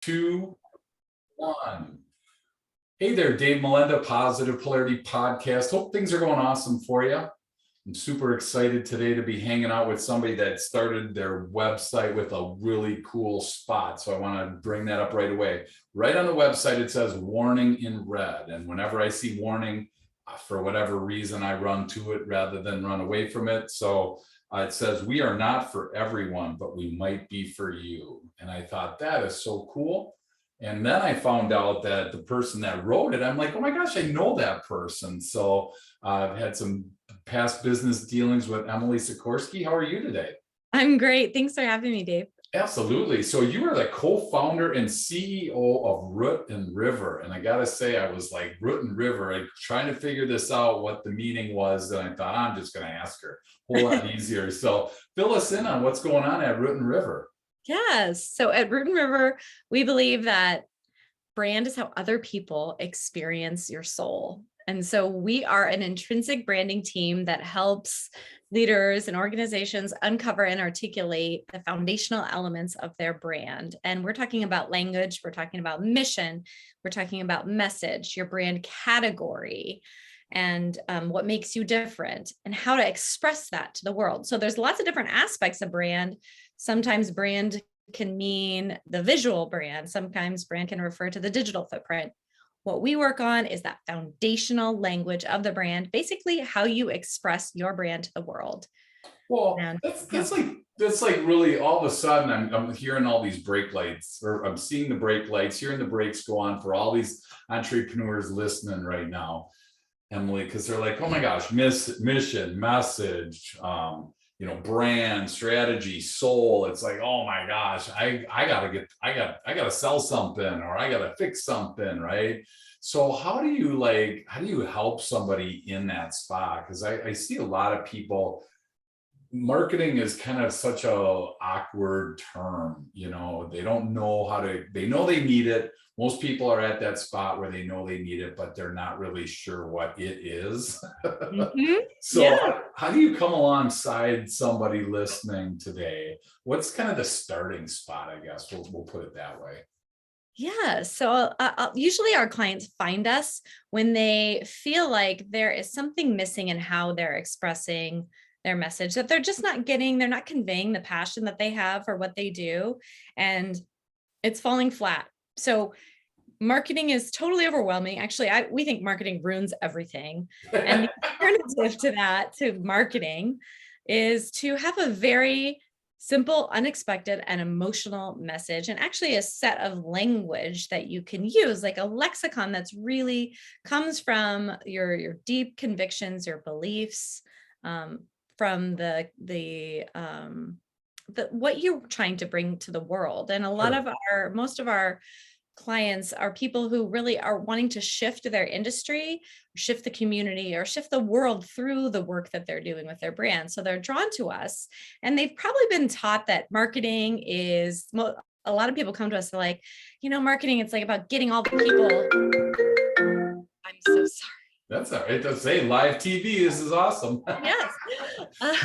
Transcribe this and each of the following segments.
2, 1. Hey there, Dave Molenda, Positive Polarity Podcast. Hope things are going awesome for you. I'm super excited today to be hanging out with somebody that started their website with a really cool spot. So I want to bring that up right away. Right on the website, it says warning in red. And whenever I see warning, for whatever reason, I run to it rather than run away from it. So it says, we are not for everyone, but we might be for you. And I thought that is so cool. And then I found out that the person that wrote it, I'm like, oh my gosh, I know that person. So I've had some past business dealings with Emily Soccorsy. How are you today? I'm great. Thanks for having me, Dave. Absolutely. So you are the co-founder and CEO of Root and River. And I got to say, I was like, Root and River, I'm trying to figure this out, what the meaning was. And I thought, I'm just going to ask her. A whole lot easier. So fill us in on what's going on at Root and River. Yes. So at Root and River, we believe that brand is how other people experience your soul. And so we are an intrinsic branding team that helps leaders and organizations uncover and articulate the foundational elements of their brand. And we're talking about language, we're talking about mission, we're talking about message, your brand category, and what makes you different and how to express that to the world. So there's lots of different aspects of brand. Sometimes brand can mean the visual brand. Sometimes brand can refer to the digital footprint. What we work on is that foundational language of the brand, basically how you express your brand to the world. Well, that's like really all of a sudden I'm hearing all these brake lights, or I'm seeing the brake lights, hearing the brakes go on for all these entrepreneurs listening right now, Emily, because they're like, oh my gosh, mission, message, brand, strategy, soul. It's like, oh my gosh, I gotta sell something, or I gotta fix something, right? So how do you help somebody in that spot? Because I see a lot of people, marketing is kind of such a awkward term. They don't know they know they need it. Most people are at that spot where they know they need it, but they're not really sure what it is. Mm-hmm. So Yeah. how do you come alongside somebody listening today? What's kind of the starting spot, I guess we'll put it that way. Yeah. So usually our clients find us when they feel like there is something missing in how they're expressing their message, that they're just not getting, they're not conveying the passion that they have for what they do, and it's falling flat. So marketing is totally overwhelming. Actually, we think marketing ruins everything. And the alternative to that, to marketing, is to have a very simple, unexpected, and emotional message, and actually a set of language that you can use, like a lexicon that's really comes from your deep convictions, your beliefs, from the what you're trying to bring to the world. And most of our clients are people who really are wanting to shift their industry, shift the community, or shift the world through the work that they're doing with their brand. So they're drawn to us, and they've probably been taught that marketing is, a lot of people come to us like, marketing, it's like about getting all the people. I'm so sorry. That's all right. That's say live TV. This is awesome. Yes.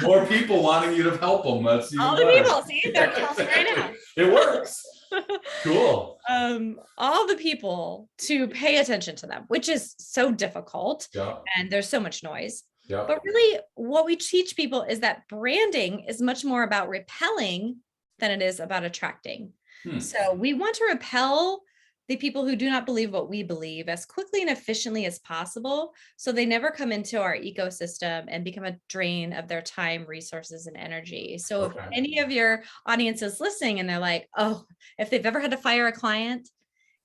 More people wanting you to help them. That's even all the better. people, see, they're talking right now. It works. Cool. All the people to pay attention to them, which is so difficult. Yeah. And there's so much noise. Yeah. But really, what we teach people is that branding is much more about repelling than it is about attracting. So we want to repel the people who do not believe what we believe as quickly and efficiently as possible, so they never come into our ecosystem and become a drain of their time, resources, and energy. So if any of your audience is listening and they're like, oh, if they've ever had to fire a client,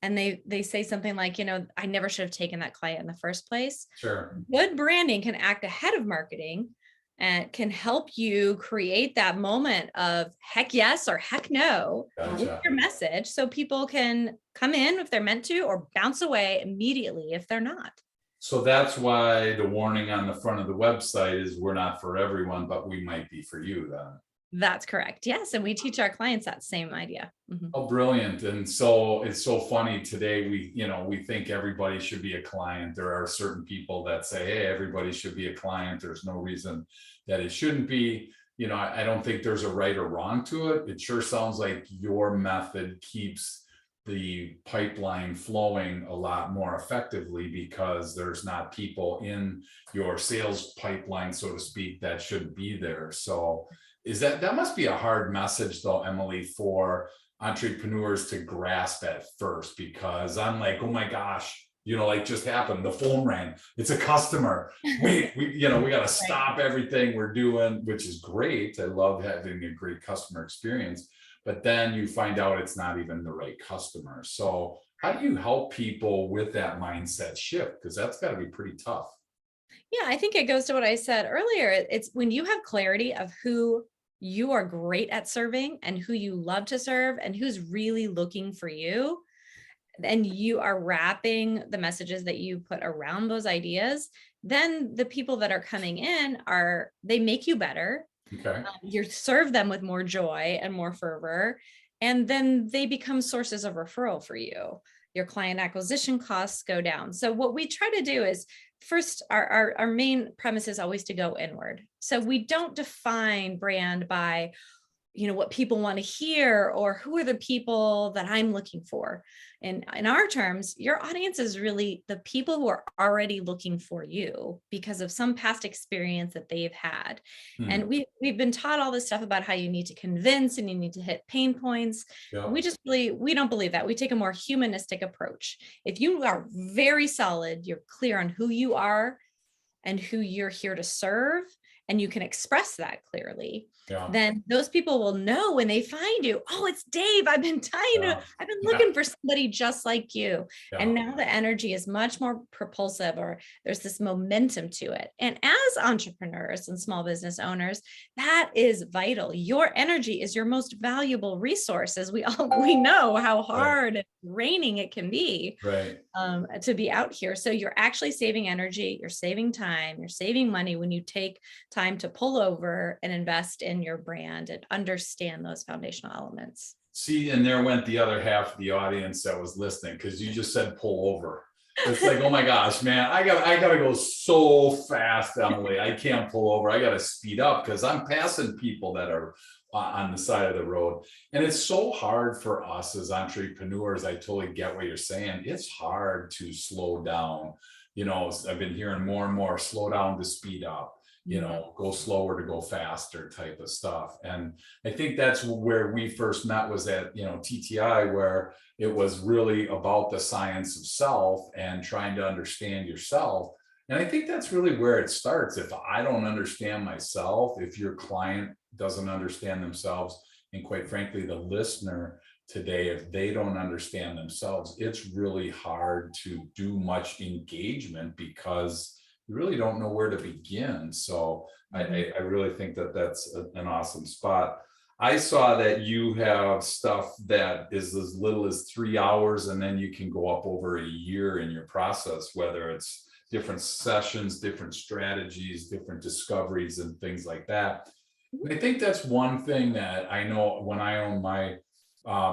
and they say something like, I never should have taken that client in the first place. Sure. Good branding can act ahead of marketing and can help you create that moment of heck yes or heck no with your message, so people can come in if they're meant to, or bounce away immediately if they're not. So that's why the warning on the front of the website is, we're not for everyone, but we might be for you then. That's correct. Yes. And we teach our clients that same idea. Mm-hmm. Oh, brilliant. And so it's so funny today, we think everybody should be a client. There are certain people that say, hey, everybody should be a client. There's no reason that it shouldn't be. I don't think there's a right or wrong to it. It sure sounds like your method keeps the pipeline flowing a lot more effectively because there's not people in your sales pipeline, so to speak, that should be there. So that must be a hard message though, Emily, for entrepreneurs to grasp at first, because I'm like, oh my gosh, like just happened, the phone rang, it's a customer. We got to stop everything we're doing, which is great. I love having a great customer experience, but then you find out it's not even the right customer. So how do you help people with that mindset shift? Because that's got to be pretty tough. Yeah, I think it goes to what I said earlier. It's when you have clarity of who you are great at serving and who you love to serve and who's really looking for you, and you are wrapping the messages that you put around those ideas, then the people that are coming in they make you better. Okay. You serve them with more joy and more fervor, and then they become sources of referral for you. Your client acquisition costs go down. So what we try to do is, first, our main premise is always to go inward. So we don't define brand by, what people want to hear or who are the people that I'm looking for. And in our terms, your audience is really the people who are already looking for you because of some past experience that they've had. And we've been taught all this stuff about how you need to convince and you need to hit pain points. Yeah. We don't believe that. We take a more humanistic approach. If you are very solid, you're clear on who you are and who you're here to serve, and you can express that clearly, then those people will know when they find you, oh, it's Dave. I've been looking for somebody just like you. Yeah. And now the energy is much more propulsive, or there's this momentum to it. And as entrepreneurs and small business owners, that is vital. Your energy is your most valuable resource, as we know how hard and draining it can be to be out here. So you're actually saving energy, you're saving time, you're saving money when you take time to pull over and invest in your brand and understand those foundational elements. See, and there went the other half of the audience that was listening, because you just said pull over. It's like, oh my gosh, man, I gotta go so fast, Emily. I can't pull over. I gotta speed up because I'm passing people that are on the side of the road. And it's so hard for us as entrepreneurs. I totally get what you're saying. It's hard to slow down. I've been hearing more and more, slow down to speed up. Go slower to go faster type of stuff. And I think that's where we first met, was at, TTI, where it was really about the science of self and trying to understand yourself. And I think that's really where it starts. If I don't understand myself, if your client doesn't understand themselves, and quite frankly, the listener today, if they don't understand themselves, it's really hard to do much engagement because you really don't know where to begin. So I really think that that's an awesome spot. I saw that you have stuff that is as little as 3 hours, and then you can go up over a year in your process, whether it's different sessions, different strategies, different discoveries, and things like that. And I think that's one thing that I know when I owned my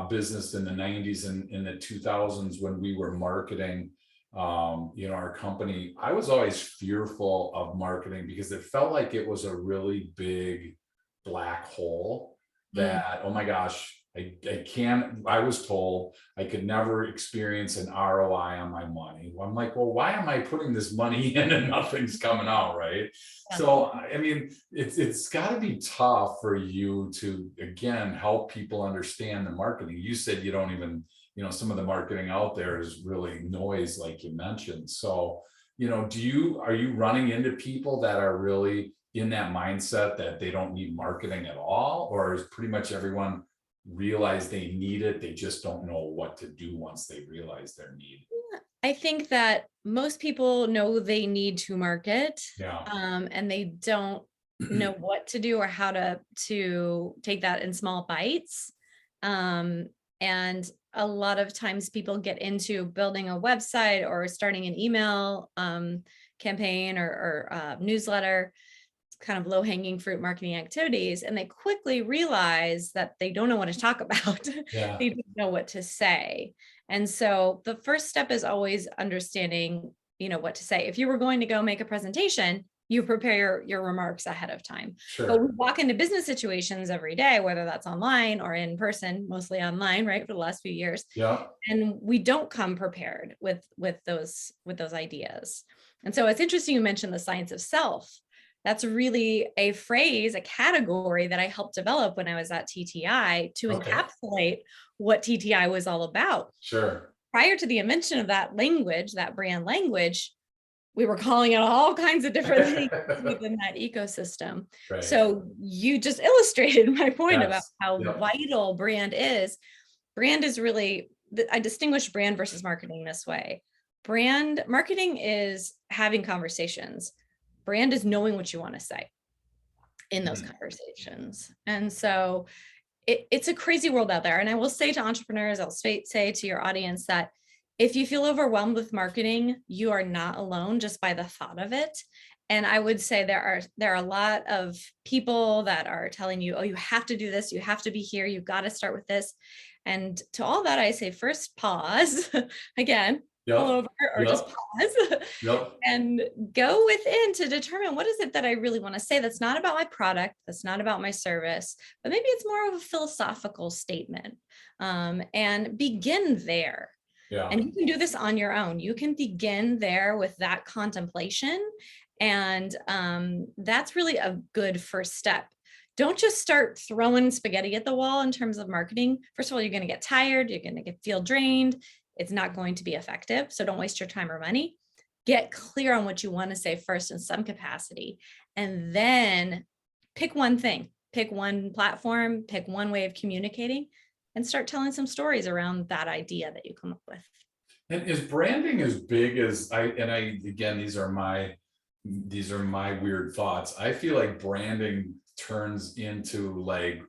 business in the 90s and in the 2000s, when we were marketing our company, I was always fearful of marketing because it felt like it was a really big black hole that, oh my gosh, I was told I could never experience an ROI on my money. I'm like, well, why am I putting this money in and nothing's coming out, right? Yeah. So, I mean, it's got to be tough for you to, again, help people understand the marketing. You said you don't even, some of the marketing out there is really noise, like you mentioned. So, are you running into people that are really in that mindset that they don't need marketing at all? Or is pretty much everyone realize they need it, they just don't know what to do once they realize their need? I think that most people know they need to market, Yeah. And they don't know what to do or how to take that in small bites. And a lot of times people get into building a website or starting an email campaign or newsletter, kind of low-hanging fruit marketing activities, and they quickly realize that they don't know what to talk about. Yeah. They don't know what to say. And so the first step is always understanding, what to say. If you were going to go make a presentation, you prepare your remarks ahead of time. But we Sure. walk into business situations every day, whether that's online or in person, mostly online, right, for the last few years. Yeah. And we don't come prepared with those ideas. And so it's interesting you mentioned the science of self. That's really a phrase, a category that I helped develop when I was at TTI to Okay. encapsulate what TTI was all about. Sure. Prior to the invention of that language, that brand language, we were calling out all kinds of different things within that ecosystem. Right. So you just illustrated my point about Yes. how Yep. vital brand is. Brand is really, I distinguish brand versus marketing this way. Brand marketing is having conversations. Brand is knowing what you want to say in those Mhm. conversations. And so it's a crazy world out there. And I will say to entrepreneurs, I'll say to your audience that if you feel overwhelmed with marketing, you are not alone just by the thought of it. And I would say there are a lot of people that are telling you, oh, you have to do this, you have to be here, you've got to start with this. And to all that, I say first pause again, pull Yep. over or just Yep. pause Yep. and go within to determine what is it that I really want to say that's not about my product, that's not about my service, but maybe it's more of a philosophical statement. And begin there. Yeah. And you can do this on your own. You can begin there with that contemplation. And that's really a good first step. Don't just start throwing spaghetti at the wall in terms of marketing. First of all, you're going to get tired, you're going to feel drained. It's not going to be effective. So don't waste your time or money. Get clear on what you want to say first in some capacity, and then pick one thing, pick one platform, pick one way of communicating, and start telling some stories around that idea that you come up with. And is branding as big as again, these are my weird thoughts. I feel like branding turns into like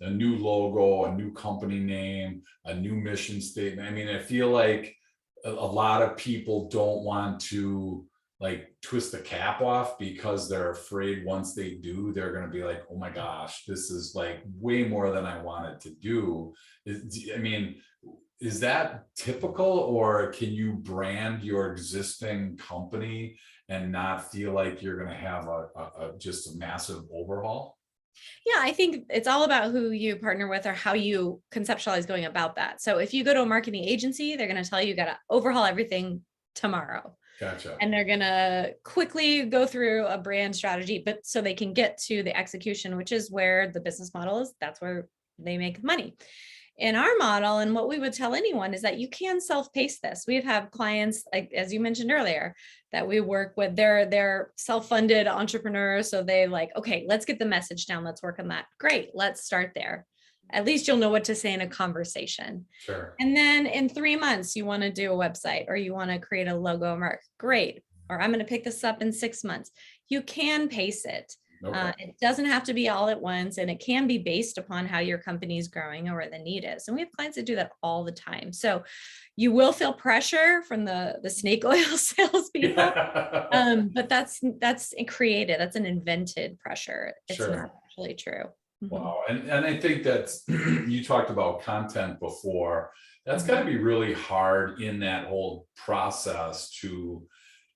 a new logo, a new company name, a new mission statement. I mean, I feel like a lot of people don't want to like twist the cap off because they're afraid once they do, they're going to be like, oh my gosh, this is like way more than I wanted to do. I mean, is that typical, or can you brand your existing company and not feel like you're going to have just a massive overhaul? Yeah, I think it's all about who you partner with or how you conceptualize going about that. So if you go to a marketing agency, they're going to tell you got to overhaul everything tomorrow. Gotcha. And they're going to quickly go through a brand strategy, but so they can get to the execution, which is where the business model is. That's where they make money. In our model, and what we would tell anyone is that you can self-pace this. We have clients, like as you mentioned earlier, that we work with. They're self-funded entrepreneurs. So they like, okay, let's get the message down. Let's work on that. Great. Let's start there. At least you'll know what to say in a conversation. Sure. And then in 3 months, you want to do a website or you want to create a logo mark. Great. Or I'm going to pick this up in 6 months. You can pace it. Okay. It doesn't have to be all at once, and it can be based upon how your company is growing or where the need is. And we have clients that do that all the time. So you will feel pressure from the snake oil salespeople, but that's created. That's an invented pressure. It's not Sure. actually true. Mhm. Wow. And I think that's, you talked about content before. That's got to Mhm. be really hard in that whole process to,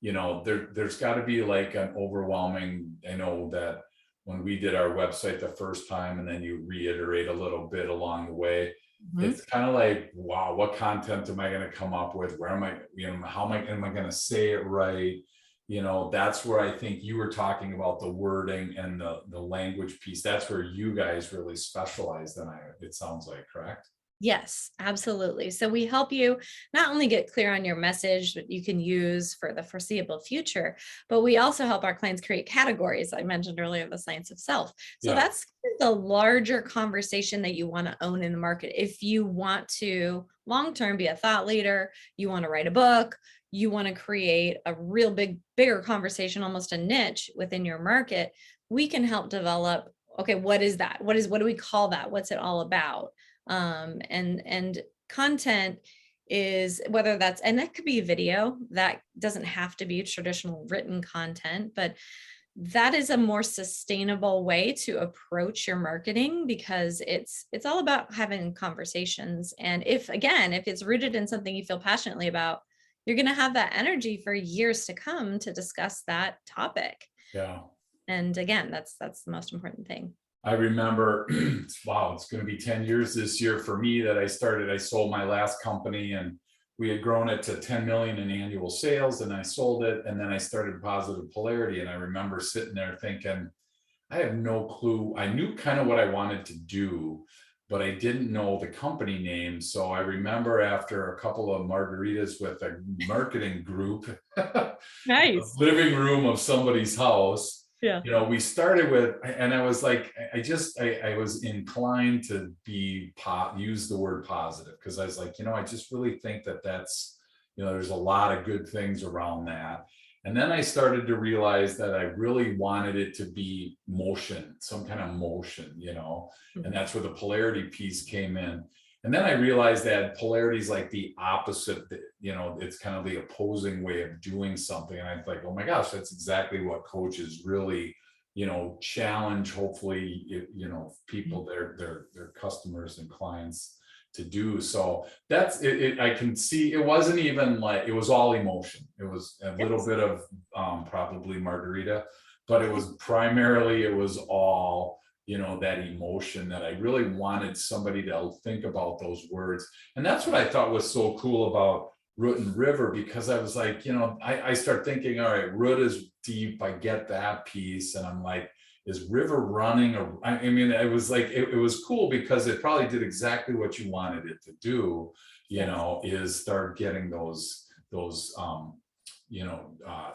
there's got to be like an overwhelming, I know that when we did our website the first time and then you reiterate a little bit along the way, Mhm. it's kind of like, wow, what content am I going to come up with? Where am I, how am I going to say it right? That's where I think you were talking about the wording and the language piece. That's where you guys really specialize, then it sounds like, correct? Yes, absolutely. So we help you not only get clear on your message that you can use for the foreseeable future, but we also help our clients create categories. I mentioned earlier the science of self. So Yeah. that's the larger conversation that you want to own in the market. If you want to long term be a thought leader, you want to write a book, you want to create a real bigger conversation, almost a niche within your market, we can help develop, okay, what is that? What do we call that? What's it all about? And content is whether that's, and that could be video, that doesn't have to be traditional written content, but that is a more sustainable way to approach your marketing because it's all about having conversations. And if it's rooted in something you feel passionately about, you're going to have that energy for years to come to discuss that topic. Yeah. And again, that's the most important thing. I remember, wow, it's going to be 10 years this year for me that I sold my last company, and we had grown it to 10 million in annual sales, and I sold it. And then I started Positive Polarity. And I remember sitting there thinking, I have no clue. I knew kind of what I wanted to do, but I didn't know the company name. So I remember after a couple of margaritas with a marketing group, Nice. living room of somebody's house, Yeah. you know, we started with, and I was like, I was inclined to use the word positive, because I was like, you know, I just really think that that's, you know, there's a lot of good things around that. And then I started to realize that I really wanted it to be motion, some kind of motion, you know, and that's where the polarity piece came in. And then I realized that polarity is like the opposite, you know, it's kind of the opposing way of doing something. And I'm like, oh my gosh, that's exactly what coaches really, you know, challenge, hopefully, you know, people, their customers and clients to do. So that's it. I can see it wasn't even like, it was all emotion. It was a little bit of probably margarita, but it was primarily, it was all, you know, that emotion that I really wanted somebody to think about those words. And that's what I thought was so cool about root and river, because I was like, you know, I start thinking, all right, root is deep. I get that piece. And I'm like, is river running? Or I mean, it was like, it was cool because it probably did exactly what you wanted it to do, you know, is start getting those you know,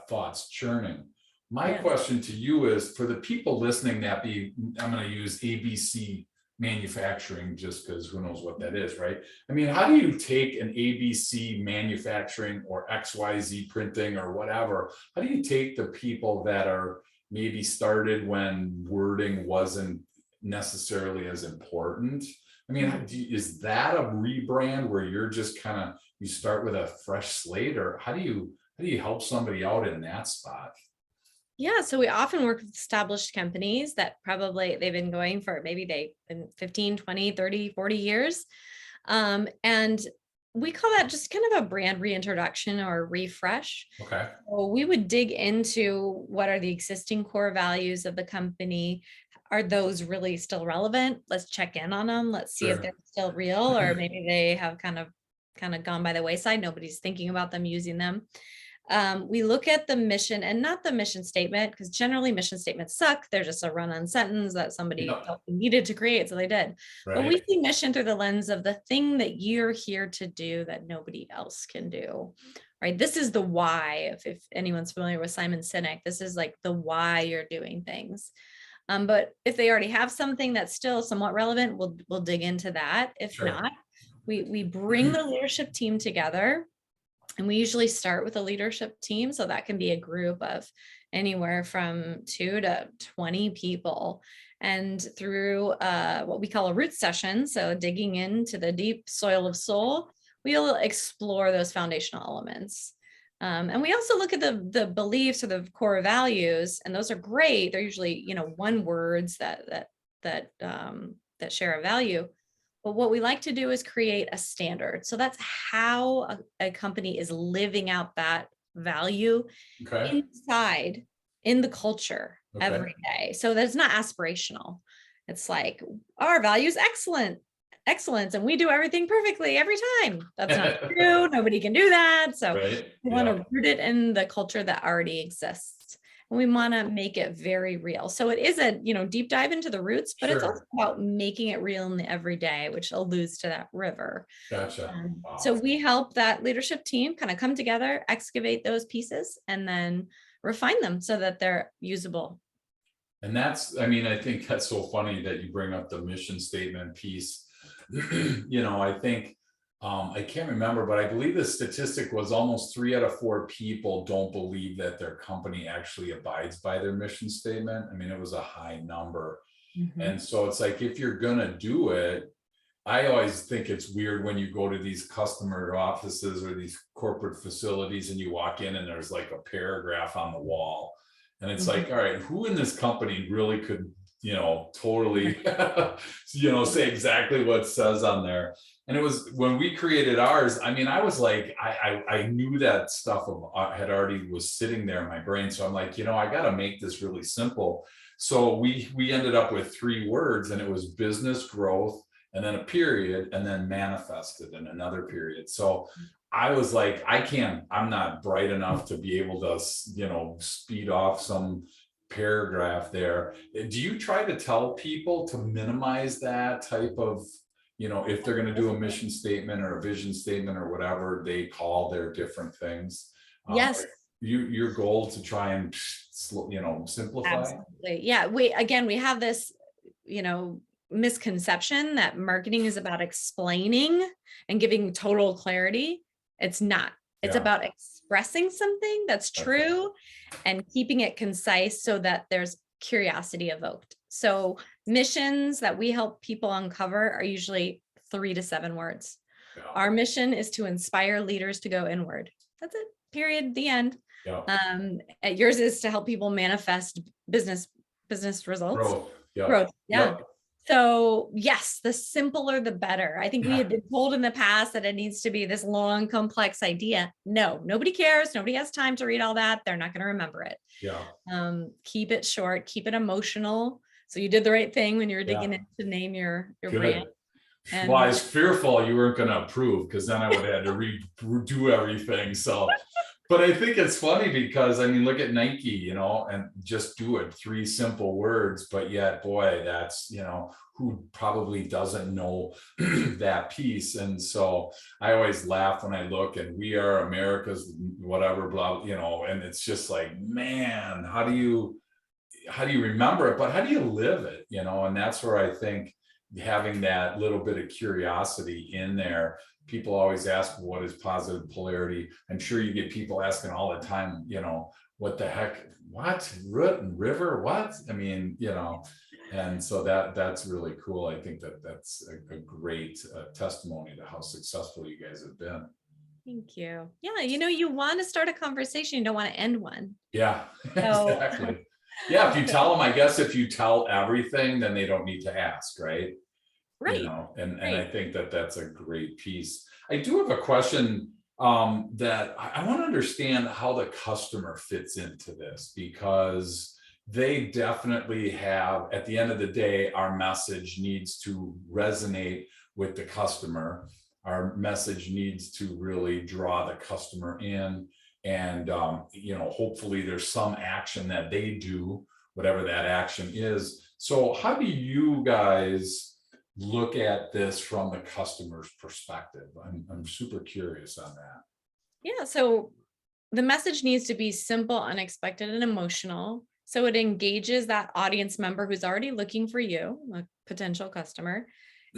thoughts churning. My question to you is, for the people listening that I'm going to use ABC manufacturing just because who knows what that is, right? I mean, how do you take an ABC manufacturing or XYZ printing or whatever? How do you take the people that are maybe started when wording wasn't necessarily as important? I mean, is that a rebrand where you're just kind of, you start with a fresh slate, or how do you help somebody out in that spot? Yeah, so we often work with established companies that probably they've been going for, maybe they've been 15, 20, 30, 40 years. And we call that just kind of a brand reintroduction or refresh. Okay. So we would dig into what are the existing core values of the company. Are those really still relevant? Let's check in on them. Let's see if they're still real, or maybe they have kind of gone by the wayside. Nobody's thinking about them, using them. We look at the mission, and not the mission statement, because generally mission statements suck. They're just a run-on sentence that somebody felt they needed to create, so they did. Right. But we see mission through the lens of the thing that you're here to do that nobody else can do, right? This is the why. If anyone's familiar with Simon Sinek, this is like the why you're doing things. But if they already have something that's still somewhat relevant, we'll dig into that. If not, we bring the leadership team together. And we usually start with a leadership team. So that can be a group of anywhere from 2 to 20 people. And through what we call a root session, so digging into the deep soil of soul, we'll explore those foundational elements. And we also look at the beliefs or the core values, and those are great. They're usually, you know, one words that share a value. But what we like to do is create a standard. So that's how a company is living out that value inside in the culture every day. So that's not aspirational. It's like, our value is excellence, and we do everything perfectly every time. That's not true. Nobody can do that. So we want to root it in the culture that already exists. And we want to make it very real. So it is a, you know, deep dive into the roots, but it's also about making it real in the everyday, which alludes to that river. Gotcha. So we help that leadership team kind of come together, excavate those pieces, and then refine them so that they're usable. And that's, I mean, I think that's so funny that you bring up the mission statement piece. You know, I think, I can't remember, but I believe the statistic was almost 3 out of 4 people don't believe that their company actually abides by their mission statement. I mean, it was a high number. And so it's like, if you're gonna do it, I always think it's weird when you go to these customer offices or these corporate facilities and you walk in and there's like a paragraph on the wall. And it's like, all right, who in this company really could totally, say exactly what it says on there. And it was when we created ours, I mean, I was like, I knew that stuff had already was sitting there in my brain. So I'm like, I got to make this really simple. So we ended up with 3 words, and it was business growth, and then a period, and then manifested in another period. So I was like, I'm not bright enough to be able to, speed off some paragraph there. Do you try to tell people to minimize that type of, if they're going to do a mission statement or a vision statement or whatever they call their different things? Yes. Your goal to try and, simplify? Absolutely. Yeah. We have this, misconception that marketing is about explaining and giving total clarity. It's not. It's about expressing something that's true and keeping it concise so that there's curiosity evoked. So missions that we help people uncover are usually 3 to 7 words. Yeah. Our mission is to inspire leaders to go inward. That's it. Period. The end. Yeah. Yours is to help people manifest business results. Growth. Yeah. Growth. Yeah. Yep. So yes, the simpler, the better. I think we had been told in the past that it needs to be this long, complex idea. No, nobody cares. Nobody has time to read all that. They're not going to remember it. Yeah. Keep it short, keep it emotional. So you did the right thing when you were digging in to name your brand. Well, I was fearful you weren't going to approve, because then I would have had to redo everything. So, but I think it's funny because, I mean, look at Nike, and just do it, 3 simple words, but yet, boy, that's, who probably doesn't know that piece. And so I always laugh when I look, and we are America's whatever, blah, and it's just like, man, how do you remember it, but how do you live it? And that's where I think having that little bit of curiosity in there. People always ask, what is positive polarity? I'm sure you get people asking all the time, what the heck, what, root and river, what? I mean, and so that's really cool. I think that's a great testimony to how successful you guys have been. Thank you. Yeah, you want to start a conversation, you don't want to end one. Yeah, exactly. Yeah, if you tell everything, then they don't need to ask, right? Right. And I think that's a great piece. I do have a question that I want to understand how the customer fits into this, because they definitely have, at the end of the day, our message needs to resonate with the customer. Our message needs to really draw the customer in. And, hopefully there's some action that they do, whatever that action is. So how do you guys look at this from the customer's perspective? I'm super curious on that. Yeah. So the message needs to be simple, unexpected, and emotional. So it engages that audience member who's already looking for you, a potential customer.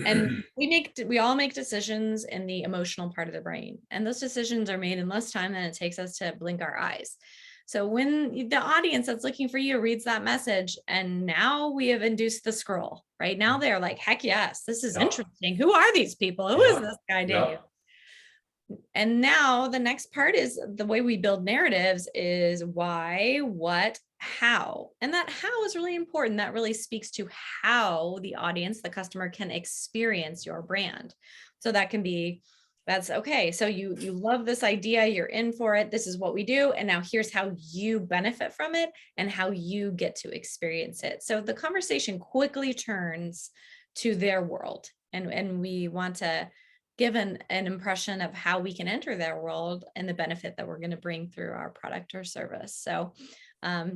And we all make decisions in the emotional part of the brain, and those decisions are made in less time than it takes us to blink our eyes. So when the audience that's looking for you reads that message, and now we have induced the scroll, right? Now they're like, heck yes, this is interesting. Who are these people? Who is this guy, Dave? And now the next part is the way we build narratives is why, what, how. And that how is really important. That really speaks to how the audience, the customer, can experience your brand. So that can be, that's okay. So you love this idea, you're in for it. This is what we do. And now here's how you benefit from it and how you get to experience it. So the conversation quickly turns to their world. And we want to give an impression of how we can enter their world and the benefit that we're going to bring through our product or service. So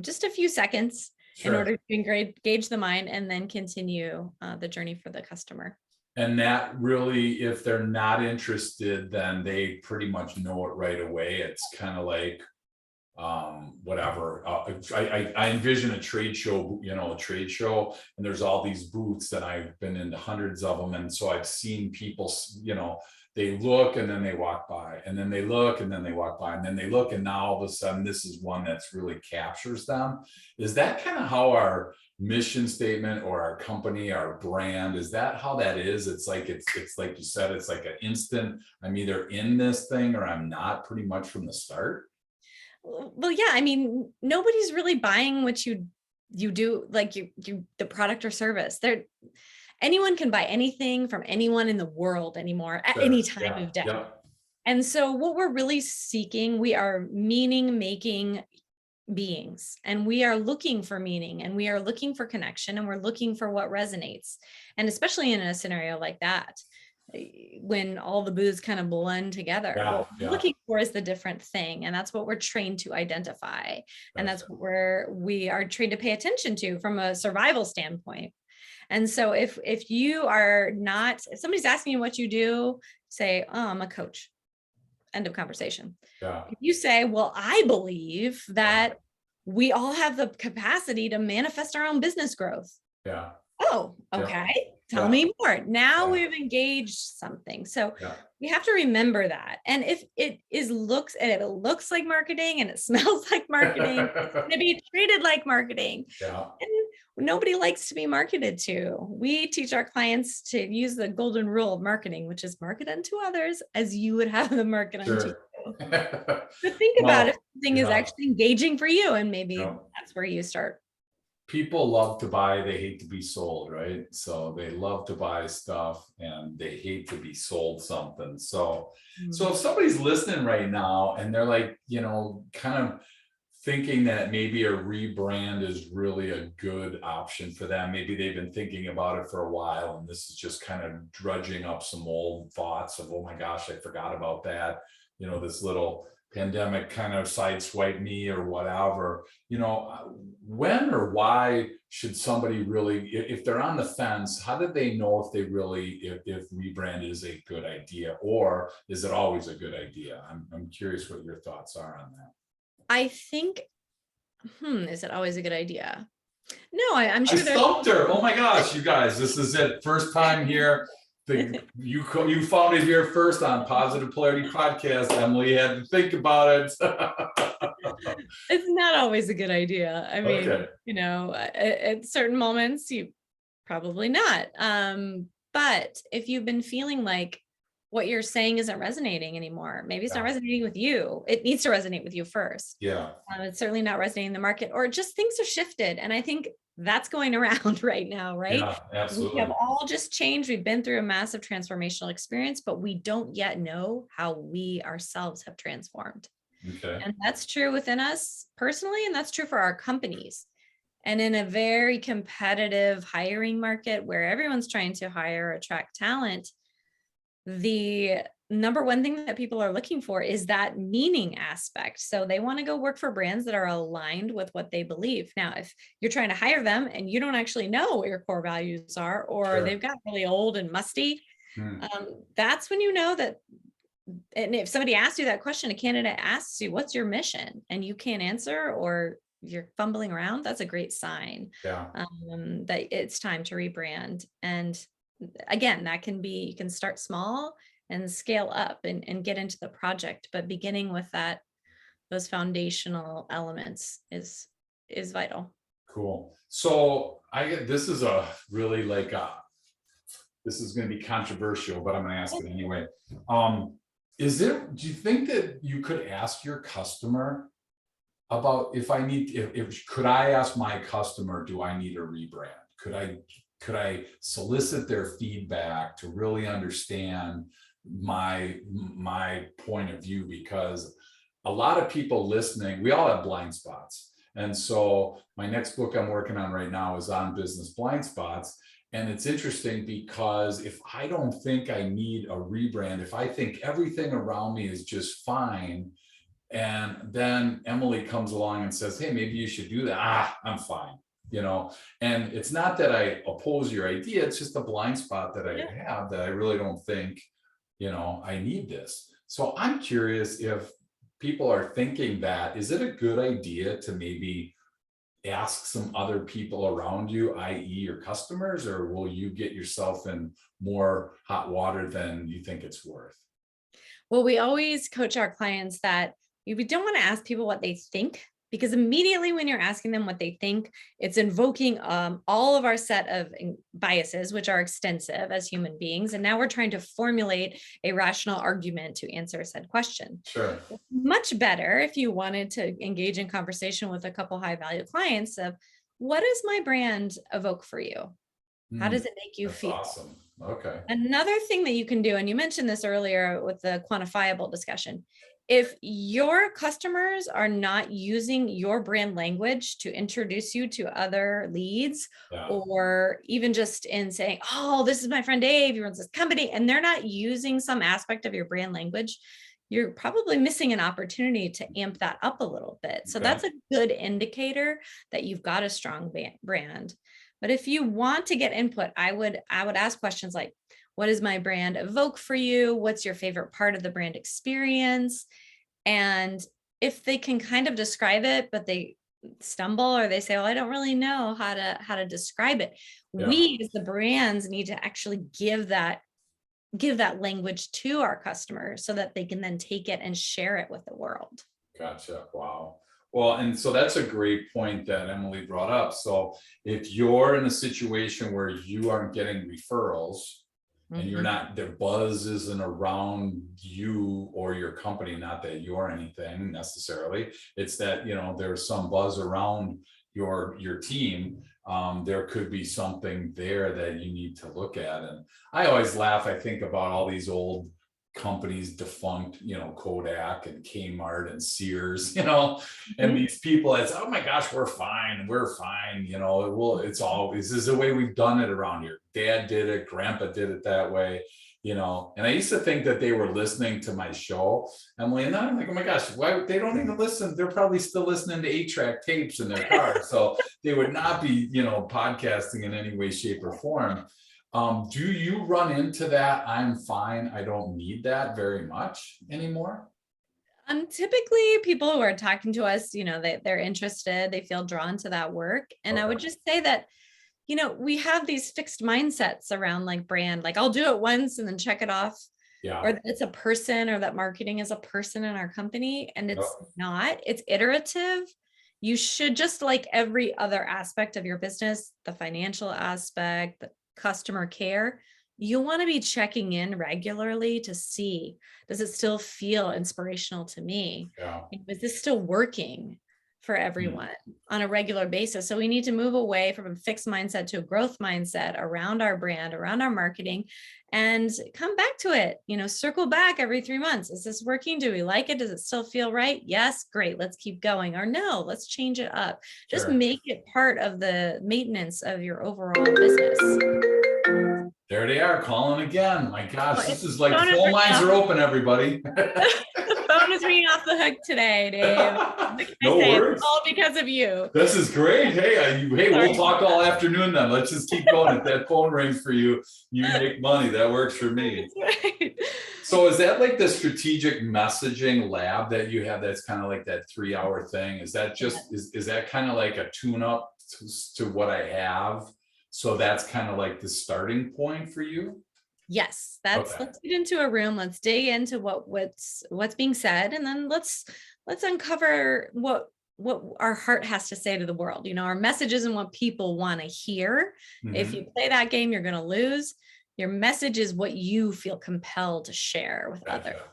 just a few seconds in order to engage the mind and then continue the journey for the customer. And that really, if they're not interested, then they pretty much know it right away. It's kind of like, whatever. I envision a trade show, and there's all these booths, and I've been into hundreds of them. And so I've seen people, they look and then they walk by, and then they look and then they walk by, and then they look, and now all of a sudden this is one that's really captures them. Is that kind of how our mission statement or our company, our brand, is that how that is? It's like like you said, it's like an instant, I'm either in this thing or I'm not, pretty much from the start. Well, yeah, I mean, nobody's really buying what you you do like the product or service. Anyone can buy anything from anyone in the world anymore at any time of day. Yeah. And so what we're really seeking, we are meaning making beings, and we are looking for meaning, and we are looking for connection, and we're looking for what resonates. And especially in a scenario like that, when all the booths kind of blend together, what we're looking for is the different thing. And that's what we're trained to identify. And that's what we are trained to pay attention to from a survival standpoint. And so if you are not, if somebody's asking you what you do, say, oh, I'm a coach. End of conversation. If you say, well, I believe that we all have the capacity to manifest our own business growth. Oh, okay. Tell me more. Now we've engaged something. So we have to remember that. And if it looks like marketing and it smells like marketing, it's going to be treated like marketing. And nobody likes to be marketed to. We teach our clients to use the golden rule of marketing, which is market unto others as you would have them market unto you. But think about if something is actually engaging for you, and maybe that's where you start. People love to buy, they hate to be sold, right? So they love to buy stuff and they hate to be sold something. So if somebody's listening right now and they're like, kind of thinking that maybe a rebrand is really a good option for them. Maybe they've been thinking about it for a while, and this is just kind of drudging up some old thoughts of, oh my gosh, I forgot about that. This little pandemic kind of sideswiped me or whatever. When or why should somebody really, if they're on the fence, how do they know if they really, if rebrand is a good idea, or is it always a good idea? I'm curious what your thoughts are on that. I think, is it always a good idea? No, I'm sure. I stumped her. Oh my gosh, you guys, this is it. First time here. You found it here first on Positive Polarity Podcast. Emily had to think about it. It's not always a good idea. I mean, at certain moments, you probably not. But if you've been feeling like what you're saying isn't resonating anymore, maybe it's not resonating with you. It needs to resonate with you first. It's certainly not resonating in the market, or just things have shifted. And I think that's going around right now, right? Absolutely. We have all just changed. We've been through a massive transformational experience, but we don't yet know how we ourselves have transformed. And that's true within us personally, and that's true for our companies. And in a very competitive hiring market where everyone's trying to hire, attract talent, the number one thing that people are looking for is that meaning aspect. So they want to go work for brands that are aligned with what they believe. Now, if you're trying to hire them and you don't actually know what your core values are, or they've got really old and musty, that's when you know that. And if somebody asks you that question, a candidate asks you, what's your mission? And you can't answer, or you're fumbling around, that's a great sign that it's time to rebrand. And again, that can be, you can start small and scale up and get into the project, but beginning with those foundational elements is vital. Cool. So this is a really this is going to be controversial, but I'm going to ask it anyway. Do you think that you could ask your customer about could I ask my customer, do I need a rebrand? Could I solicit their feedback to really understand my point of view? Because a lot of people listening, we all have blind spots. And so my next book I'm working on right now is on business blind spots. And it's interesting because if I don't think I need a rebrand, if I think everything around me is just fine, and then Emily comes along and says, hey, maybe you should do that. I'm fine. And it's not that I oppose your idea. It's just a blind spot that I have, that I really don't think, I need this. So I'm curious if people are thinking that, is it a good idea to maybe ask some other people around you, i.e. your customers, or will you get yourself in more hot water than you think it's worth? Well, we always coach our clients that we don't want to ask people what they think, because immediately when you're asking them what they think, it's invoking all of our set of biases, which are extensive as human beings. And now we're trying to formulate a rational argument to answer said question. Sure. Much better if you wanted to engage in conversation with a couple high value clients of, what does my brand evoke for you? How Hmm, does it make you that's feel? awesome. Okay. Another thing that you can do, and you mentioned this earlier with the quantifiable discussion, if your customers are not using your brand language to introduce you to other leads, Yeah. or even just in saying, oh, this is my friend Dave, he runs this company, and they're not using some aspect of your brand language, you're probably missing an opportunity to amp that up a little bit. So Okay. that's a good indicator that you've got a strong brand. But if you want to get input, I would ask questions like, what does my brand evoke for you? What's your favorite part of the brand experience? And if they can kind of describe it, but they stumble or they say, well, I don't really know how to describe it. Yeah. We as the brands need to actually give that language to our customers so that they can then take it and share it with the world. Gotcha. Wow. Well, and so that's a great point that Emily brought up. So if you're in a situation where you aren't getting referrals and you're Mhm. not, the buzz isn't around you or your company, not that you're anything necessarily, it's that, there's some buzz around your team. There could be something there that you need to look at. And I always laugh, I think about all these old companies defunct, Kodak and Kmart and Sears, and Mhm. these people it's, oh my gosh, we're fine, well, this is the way we've done it around here. Dad did it, grandpa did it that way, and I used to think that they were listening to my show, Emily, and then I'm like, oh my gosh, why they don't even listen? They're probably still listening to 8-track tapes in their car, so they would not be, podcasting in any way, shape, or form. Do you run into that? I'm fine, I don't need that very much anymore. Typically people who are talking to us, they're interested, they feel drawn to that work. And I would Okay. just say that, we have these fixed mindsets around like brand, like I'll do it once and then check it off, or Yeah. that it's a person, or that marketing is a person in our company. And Yep. it's not, it's iterative. You should, just like every other aspect of your business, the financial aspect, the customer care, you want to be checking in regularly to see, does it still feel inspirational to me? Yeah. Is this still working for Hmm. everyone on a regular basis? So we need to move away from a fixed mindset to a growth mindset around our brand, around our marketing, and come back to it. Circle back every 3 months. Is this working? Do we like it? Does it still feel right? Yes, great. Let's keep going. Or no, let's change it up. Just Sure. make it part of the maintenance of your overall business. There they are calling again. My Oh, gosh, this it's is like phone is phone ringing lines off. are open, everybody. The phone is ringing off the hook today, Dave. Like I No say, it's worries. all because of you. This is great. Hey, we'll Sorry talk about all that. afternoon then. Let's just keep going. If that phone rings for you, you make money. That works for me. That's right. So is that like the strategic messaging lab that you have? That's kind of like that 3-hour thing. Is that Yeah. just, is that kind of like a tune up to what I have? So that's kind of like the starting point for you? Yes, Okay. let's get into a room. Let's dig into what's being said, and then let's uncover what our heart has to say to the world. Our messages and what people want to hear. If Hmm. you play that game, you're going to lose. Your message is what you feel compelled to share with others. Gotcha.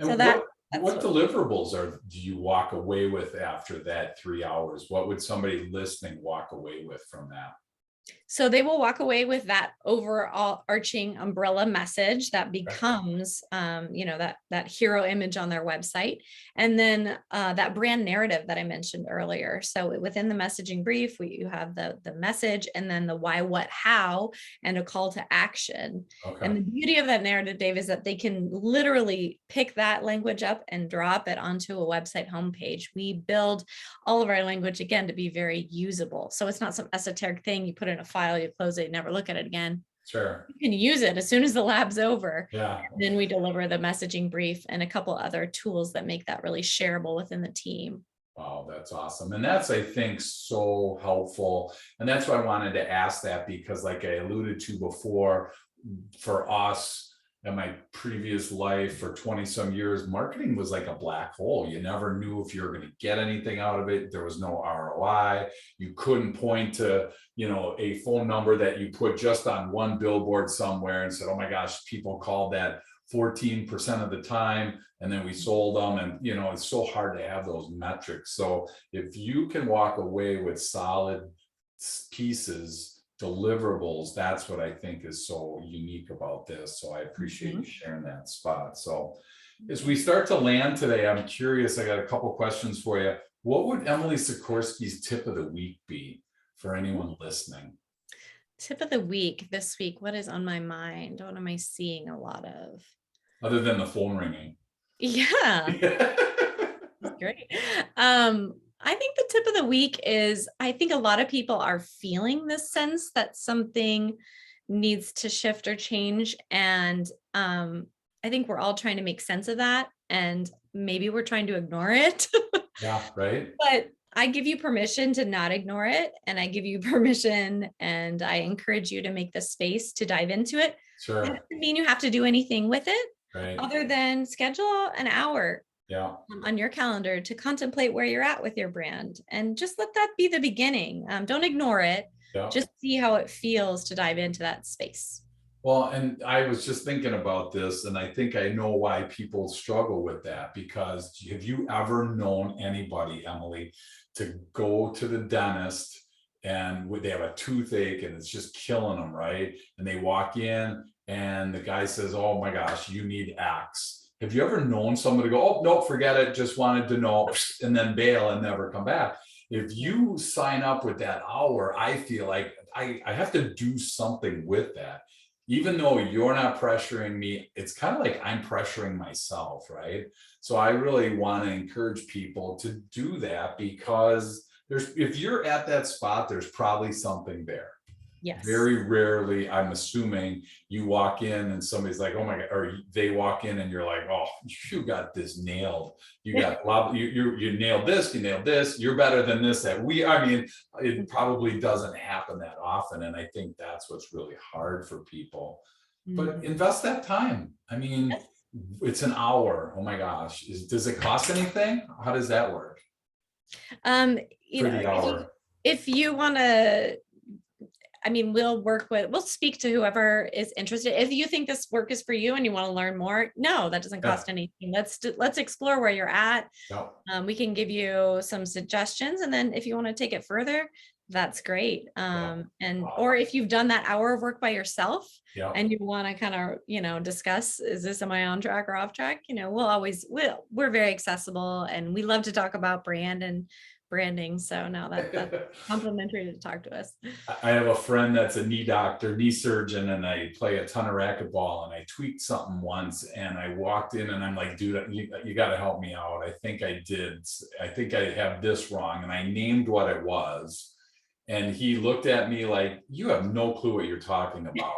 So And what that's what. deliverables do you walk away with after that 3 hours? What would somebody listening walk away with from that? So they will walk away with that overall arching umbrella message that Okay. becomes, that hero image on their website, and then that brand narrative that I mentioned earlier. So within the messaging brief, you have the message, and then the why, what, how, and a call to action. Okay. And the beauty of that narrative, Dave, is that they can literally pick that language up and drop it onto a website homepage. We build all of our language, again, to be very usable. So it's not some esoteric thing you put in a file, you close it, you never look at it again. Sure. You can use it as soon as the lab's over. Yeah. And then we deliver the messaging brief and a couple other tools that make that really shareable within the team. Wow, that's awesome. And that's, I think, so helpful. And that's why I wanted to ask that, because like I alluded to before, for us in my previous life for 20 some years, marketing was like a black hole. You never knew if you were going to get anything out of it. There was no ROI. You couldn't point to, a phone number that you put just on one billboard somewhere and said, oh my gosh, people called that 14% of the time, and then we sold them. And it's so hard to have those metrics. So if you can walk away with solid pieces, deliverables. That's what I think is so unique about this. So I appreciate you sharing that spot. So as we start to land today, I'm curious, I got a couple questions for you. What would Emily Soccorsy's tip of the week be for anyone listening? Tip of the week this week. What is on my mind? What am I seeing a lot of? Other than the phone ringing. Yeah, that's great. I think the tip of the week is, I think a lot of people are feeling this sense that something needs to shift or change. And I think we're all trying to make sense of that. And maybe we're trying to ignore it. Yeah, right. But I give you permission to not ignore it. And I give you permission and I encourage you to make the space to dive into it. It Sure. doesn't mean you have to do anything with it Right. other than schedule an hour Yeah. on your calendar to contemplate where you're at with your brand, and just let that be the beginning. Don't ignore it. Yeah. Just see how it feels to dive into that space. Well, and I was just thinking about this, and I think I know why people struggle with that, because have you ever known anybody, Emily, to go to the dentist and they have a toothache and it's just killing them, right? And they walk in and the guy says, "Oh my gosh, you need X." Have you ever known somebody to go, "Oh, no, forget it, just wanted to know," and then bail and never come back? If you sign up with that hour, I feel like I have to do something with that. Even though you're not pressuring me, it's kind of like I'm pressuring myself, right? So I really want to encourage people to do that, because if you're at that spot, there's probably something there. Yes. Very rarely, I'm assuming, you walk in and somebody's like, "Oh my God," or they walk in and you're like, "Oh, you got this nailed. You got you nailed this, you nailed this, you're better than this." I mean, it probably doesn't happen that often. And I think that's what's really hard for people. But invest that time. I mean, it's an hour. Oh my gosh. Does it cost anything? How does that work? You For know, the hour. if you want to, I mean, we'll speak to whoever is interested. If you think this work is for you and you want to learn more, no, that doesn't cost anything. Let's explore where you're at. Yeah. We can give you some suggestions, and then if you want to take it further, that's great. Or if you've done that hour of work by yourself and you want to kind of, discuss, am I on track or off track? We're very accessible and we love to talk about brand and branding. So no, that's complimentary to talk to us. I have a friend that's a knee surgeon, and I play a ton of racquetball, and I tweaked something once and I walked in and I'm like, "Dude, you got to help me out. I think I have this wrong." And I named what it was. And he looked at me like, "You have no clue what you're talking about."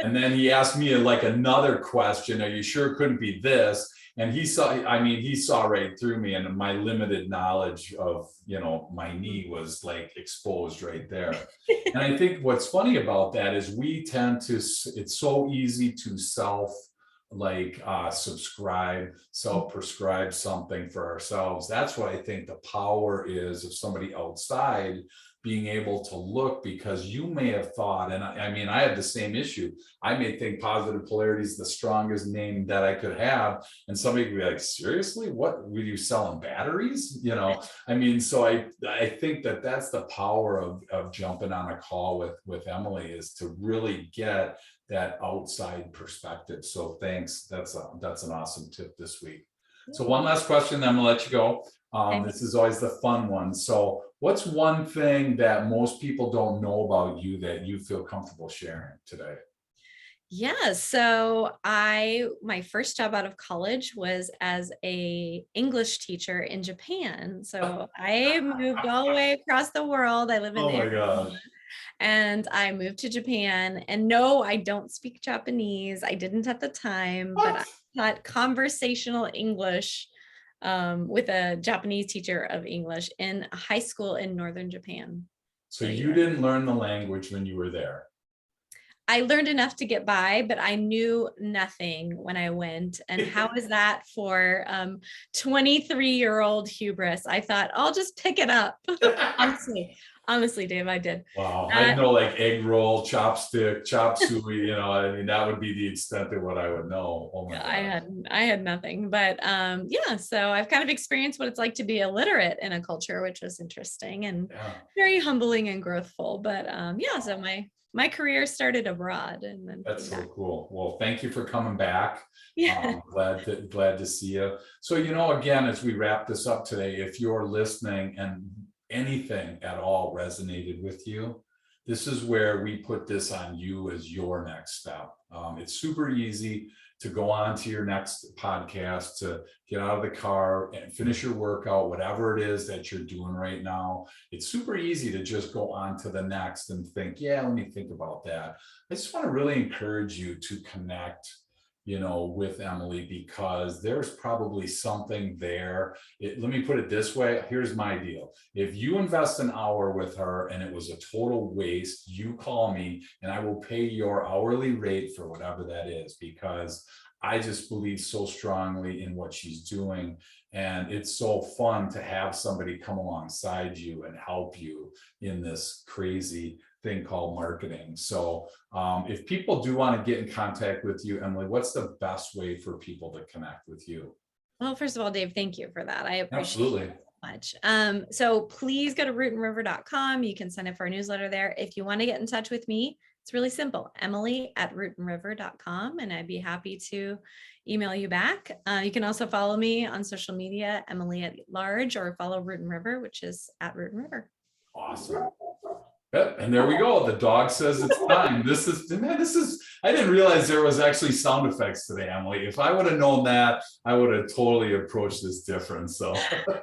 And then he asked me like another question, "Are you sure it couldn't be this?" And he saw right through me, and my limited knowledge of, my knee was like exposed right there. And I think what's funny about that is it's so easy to self-prescribe something for ourselves. That's what I think the power is of somebody outside being able to look, because you may have thought, and I have the same issue. I may think positive polarity is the strongest name that I could have. And somebody could be like, "Seriously, what were you selling, batteries?" So I think that's the power of jumping on a call with Emily, is to really get that outside perspective. So thanks. That's an awesome tip this week. So one last question, then I'm gonna let you go. This is always the fun one. So what's one thing that most people don't know about you that you feel comfortable sharing today? Yeah. So my first job out of college was as a English teacher in Japan. So I moved all the way across the world. I live in Oh my Arizona, gosh. and I moved to Japan. And no, I don't speak Japanese. I didn't at the time, but I taught conversational English with a Japanese teacher of English in a high school in northern Japan. So you didn't learn the language when you were there? I learned enough to get by, but I knew nothing when I went. And how is that for 23-year-old hubris? I thought, I'll just pick it up. Honestly, Honestly, Dave, I did. Wow, I know like egg roll, chopstick, chop suey, I mean, that would be the extent of what I would know. Oh my God. I had nothing, but yeah, so I've kind of experienced what it's like to be illiterate in a culture, which was interesting and Yeah. very humbling and growthful. But yeah, so my career started abroad and then That's came so back. cool. Well, thank you for coming back. Yeah. Glad to see you. So, again, as we wrap this up today, if you're listening and anything at all resonated with you, this is where we put this on you as your next step. It's super easy to go on to your next podcast, to get out of the car and finish your workout, whatever it is that you're doing right now. It's super easy to just go on to the next and think, yeah, let me think about that. I just want to really encourage you to connect, with Emily, because there's probably something there. Let me put it this way. Here's my deal. If you invest an hour with her and it was a total waste, you call me and I will pay your hourly rate for whatever that is, because I just believe so strongly in what she's doing. And it's so fun to have somebody come alongside you and help you in this crazy thing called marketing. So if people do want to get in contact with you, Emily, what's the best way for people to connect with you? Well, first of all, Dave, thank you for that. I appreciate Absolutely. it so much. So please go to rootandriver.com. You can sign up for our newsletter there. If you want to get in touch with me, it's really simple, emily@rootandriver.com, and I'd be happy to email you back. You can also follow me on social media, Emily at Large, or follow Root and River, which is at Root and River. Awesome. Yep, and there we go. The dog says it's time. This is, I didn't realize there was actually sound effects today, Emily. If I would have known that, I would have totally approached this different. So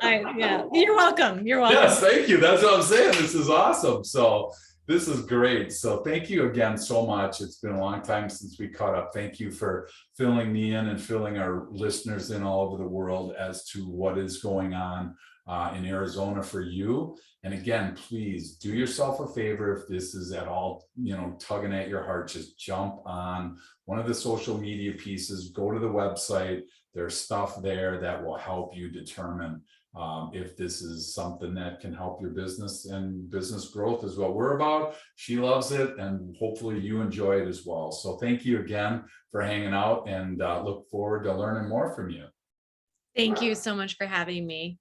yeah, you're welcome. You're welcome. yes, thank you. That's what I'm saying. This is awesome. So this is great. So thank you again so much. It's been a long time since we caught up. Thank you for filling me in and filling our listeners in all over the world as to what is going on in Arizona for you. And again, please do yourself a favor. If this is at all, tugging at your heart, just jump on one of the social media pieces, go to the website. There's stuff there that will help you determine if this is something that can help your business, and business growth is what we're about. She loves it, and hopefully you enjoy it as well. So thank you again for hanging out, and look forward to learning more from you. Thank you so much for having me.